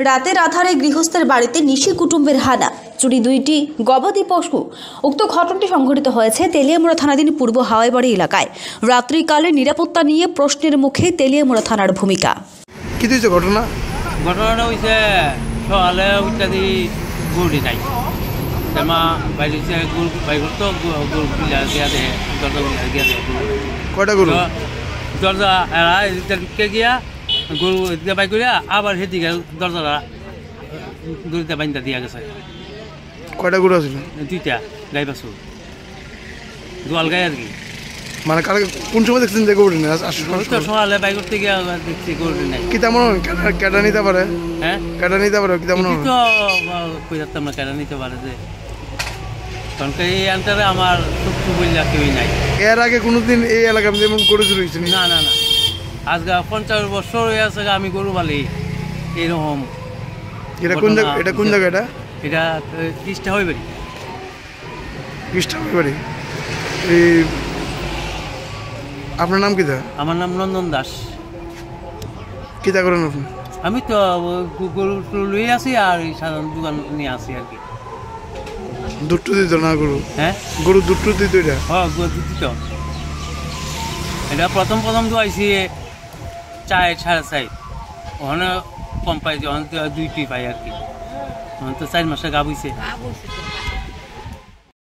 রাতের আধারে গৃহস্থের বাড়িতে নিশি কুটুম্বের হানা, চুরি 2টি গবাদি পশু। উক্ত ঘটনাটি সংঘটিত হয়েছে তেলিয়ামুড়া থানাধীন পূর্ব হাওয়াইবাড়ি এলাকায়। রাত্রিকালে নিরাপত্তা নিয়ে প্রশ্নের মুখে তেলিয়ামুড়া থানার ভূমিকা। কি হয়েছে ঘটনাটা হয়েছে সকালে ইত্যাদি গরু নাই মা বাইরে বাইর তো গরু দিয়া দেয় দরজা দিয়া দেয় কয়টা গরু দরজা এরা ঢুকে গিয়া গরু দিয়ে বাই করিয়া আবার সেদিকে দরজাটা গরুতে বাইন্দা দিয়া গেছে। কয়টা গরু আছিল? 2টা গাই বাছু দোয়াল গাই আর কি। মানে কালকে কোন সময় দেখছেন যে গরু নেই? সকালে বাই করতে গিয়া দেখছি গরু নাই। কি তেমন কেটা নিতে পারে? হ্যাঁ কেটা নিতে পারে কি তেমন? তো কই যাতাম না কেটা নিতে পারে যে, কারণ এই আন্টারে আমার শত্রু বললে কেউই নাই। এর আগে কোনোদিন এই এলাকায় যেমন গরু চুরি হয়েছে? না না না, আজকে 50 বছর হয়ে আছে আমি গরু বালি এইরকম। এটা কোন জায়গা? এটা কোন জায়গা? এটা তিস্তা হাওয়াইবাড়ি। তিস্তা হাওয়াইবাড়ি। এই আপনার নাম কি? আমার নাম নন্দন দাস। কি তা করেন আপনি? আমি তো গরু লই আছি আর সাধারণ দোকান নিয়ে আসি আর কি। দুধ দিত না গরু? হ্যাঁ গরু দুধ দিত। এটা হ্যাঁ দুধ দিত। এটা প্রথম তো আইসি 4 4.5, ওখানে কম পাই, যখন 2টি পাই আর কি। তখন তো 4 মাসে গাব হইছে।